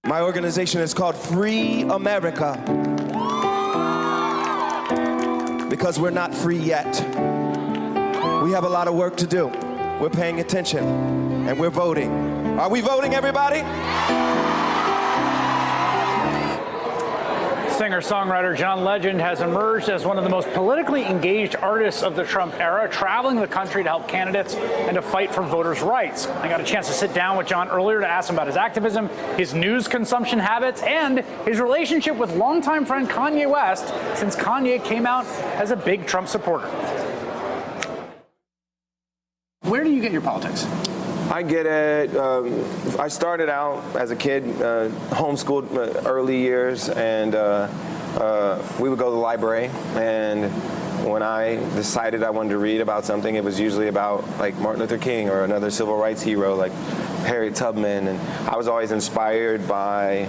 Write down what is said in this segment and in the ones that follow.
My organization is called Free America because we're not free yet. We have a lot of work to do. We're paying attention and we're voting. Are we voting, everybody? Singer-songwriter John Legend has emerged as one of the most politically engaged artists of the Trump era, traveling the country to help candidates and to fight for voters' rights. I got a chance to sit down with John earlier to ask him about his activism, his news consumption habits, and his relationship with longtime friend Kanye West, since Kanye came out as a big Trump supporter. Where do you get your politics? I get it. I started out as a kid, homeschooled early years, and we would go to the library. And when I decided I wanted to read about something, it was usually about like Martin Luther King or another civil rights hero like Harriet Tubman. And I was always inspired by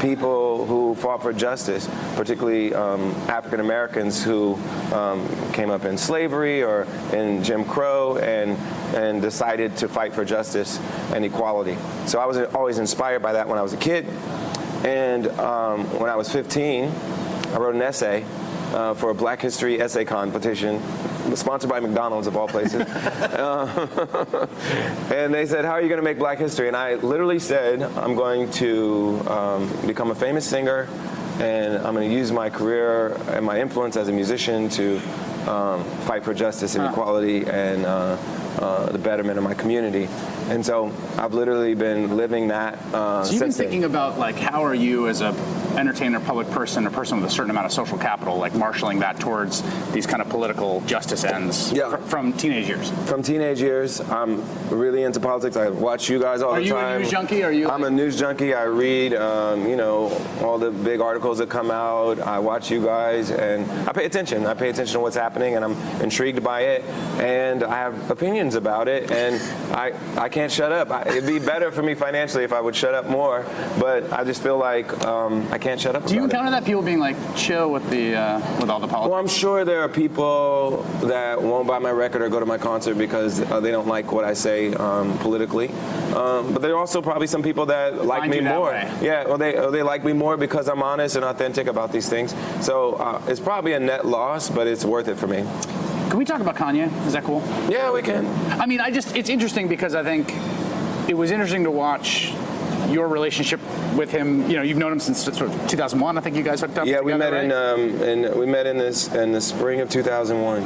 people who fought for justice, particularly African Americans who came up in slavery or in Jim Crow and decided to fight for justice and equality. So I was always inspired by that when I was a kid. And when I was 15, I wrote an essay for a Black History essay competition, sponsored by McDonald's of all places. And they said, how are you going to make Black history? And I literally said, I'm going to become a famous singer, and I'm going to use my career and my influence as a musician to fight for justice and equality and the betterment of my community. And so I've literally been living that So you've been thinking about, like, how are you as a entertainer, public person, a person with a certain amount of social capital, like marshaling that towards these kind of political justice ends from teenage years? From teenage years, I'm really into politics. I watch you guys all the time. Are you a news junkie? I'm a news junkie. I read, you know, all the big articles that come out. I watch you guys, and I pay attention. I pay attention to what's happening, and I'm intrigued by it, and I have opinions about it, and I can't shut up. It'd be better for me financially if I would shut up more, but I just feel like I can't shut up. Do you encounter that, people being like chill with the with all the politics? Well, I'm sure there are people that won't buy my record or go to my concert because they don't like what I say politically. But there are also probably some people that like me more. Yeah, or they like me more because I'm honest and authentic about these things. So it's probably a net loss, but it's worth it for me. Can we talk about Kanye? Is that cool? Yeah, we can. I mean, it's interesting because I think it was interesting to watch your relationship with him. You know, you've known him since sort of 2001. I think you guys hooked up. Yeah, together, we met in the spring of 2001.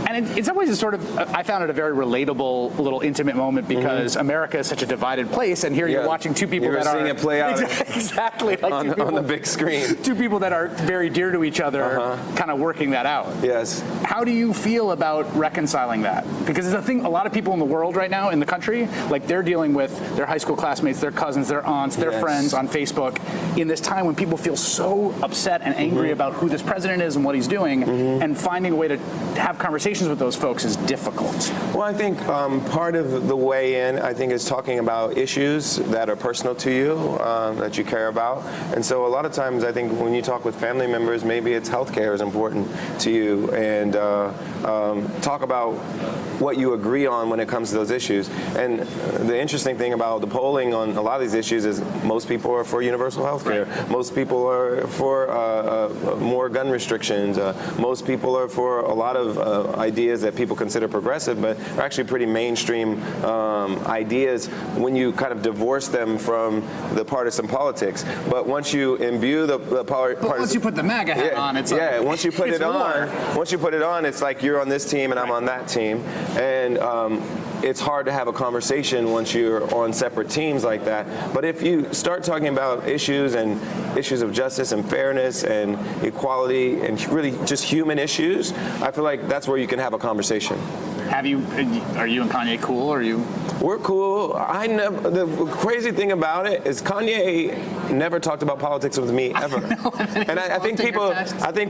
And in some ways, it's sort of, I found it a very relatable, little intimate moment because America is such a divided place, and here you're watching two people that are seeing it play out exactly like on the big screen. Two people that are very dear to each other, kind of working that out. Yes. How do you feel about reconciling that? Because it's a thing. A lot of people in the world right now, in the country, like they're dealing with their high school classmates, their cousins, their aunts, their friends on Facebook, in this time when people feel so upset and angry about who this president is and what he's doing, and finding a way to have conversations with those folks is difficult. Well, I think part of the way in, I think, is talking about issues that are personal to you, that you care about. And so a lot of times, I think when you talk with family members, maybe it's healthcare is important to you, and talk about what you agree on when it comes to those issues. And the interesting thing about the polling on a lot of these issues is most people are for universal healthcare. Right. Most people are for more gun restrictions. Most people are for a lot of ideas that people consider progressive, but are actually pretty mainstream ideas when you kind of divorce them from the partisan politics. But once you imbue the partisan, once you put the MAGA hat on, it's once you put it on, it's like you're on this team and I'm on that team, and it's hard to have a conversation once you're on separate teams like that. But if you start talking about issues of justice and fairness and equality and really just human issues, I feel like that's where you can have a conversation. Are you and Kanye cool? Or are you? We're cool. The crazy thing about it is Kanye never talked about politics with me ever. And I think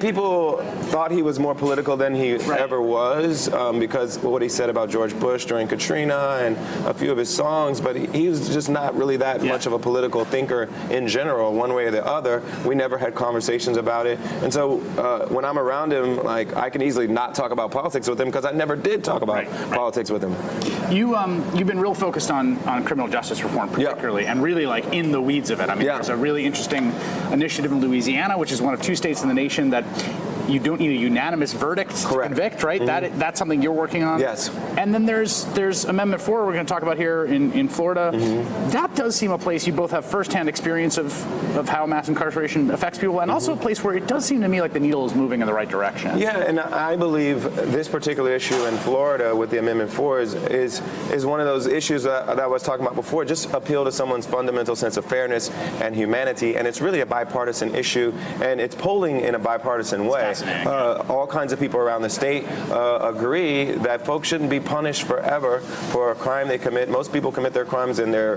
people thought he was more political than he ever was because of what he said about George Bush during Katrina and a few of his songs. But he was just not really that much of a political thinker in general, one way or the other. We never had conversations about it. And so when I'm around him, like, I can easily not talk about politics with him because I never did talk about about politics with him. You've been real focused on criminal justice reform particularly, and really like in the weeds of it. I mean, there's a really interesting initiative in Louisiana, which is one of 2 states in the nation that you don't need a unanimous verdict to convict, right? That's something you're working on. Yes. And then there's Amendment 4 we're going to talk about here in Florida. That does seem a place you both have firsthand experience of how mass incarceration affects people, and also a place where it does seem to me like the needle is moving in the right direction. Yeah, and I believe this particular issue in Florida with the Amendment 4 is one of those issues that I was talking about before. Just appeal to someone's fundamental sense of fairness and humanity, and it's really a bipartisan issue, and it's polling in a bipartisan way. All kinds of people around the state agree that folks shouldn't be punished forever for a crime they commit. Most people commit their crimes in their,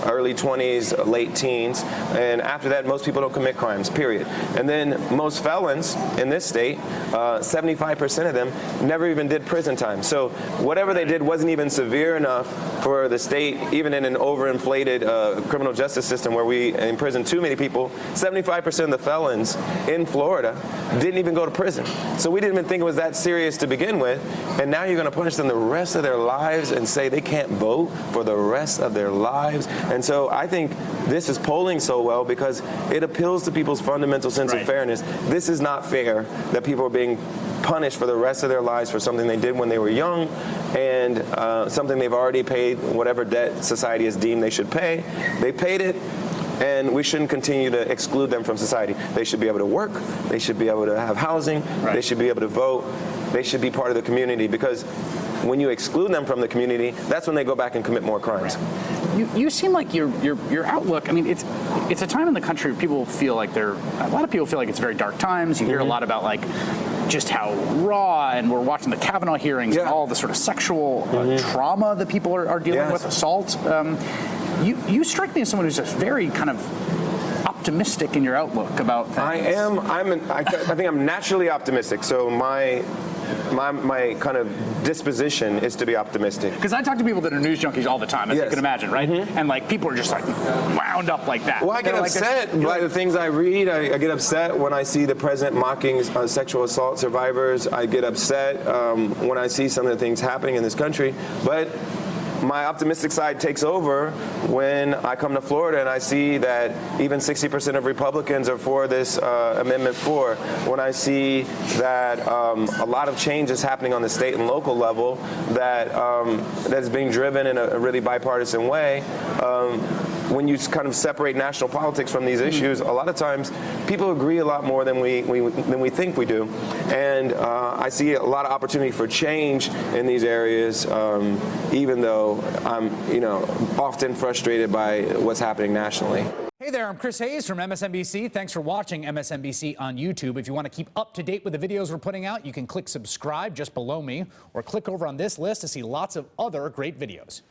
early 20s, late teens, and after that, most people don't commit crimes, period. And then most felons in this state, 75% of them never even did prison time. So whatever they did wasn't even severe enough for the state, even in an overinflated criminal justice system where we imprison too many people. 75% of the felons in Florida didn't even go to prison. So we didn't even think it was that serious to begin with. And now you're going to punish them the rest of their lives and say they can't vote for the rest of their lives. And so I think this is polling so well because it appeals to people's fundamental sense of fairness. This is not fair that people are being punished for the rest of their lives for something they did when they were young and something they've already paid, whatever debt society has deemed they should pay. They paid it. And we shouldn't continue to exclude them from society. They should be able to work. They should be able to have housing. They should be able to vote. They should be part of the community because when you exclude them from the community, that's when they go back and commit more crimes. You seem like your outlook. I mean, it's a time in the country where people feel like a lot of people feel like it's very dark times. You hear a lot about like just how raw, and we're watching the Kavanaugh hearings and all the sort of sexual trauma that people are dealing with, assault. You strike me as someone who's just very kind of optimistic in your outlook about things. I think I'm naturally optimistic. So my kind of disposition is to be optimistic. Because I talk to people that are news junkies all the time, as you can imagine, right? And like people are just like wound up like that. Well, I get upset by the things I read. I get upset when I see the president mocking sexual assault survivors. I get upset when I see some of the things happening in this country. But my optimistic side takes over when I come to Florida and I see that even 60% of Republicans are for this Amendment 4. When I see that a lot of change is happening on the state and local level that is being driven in a really bipartisan way. When you kind of separate national politics from these issues, a lot of times people agree a lot more than we think we do, and I see a lot of opportunity for change in these areas, even though I'm, often frustrated by what's happening nationally. Hey there, I'm Chris Hayes from MSNBC. Thanks for watching MSNBC on YouTube. If you want to keep up to date with the videos we're putting out, you can click subscribe just below me, or click over on this list to see lots of other great videos.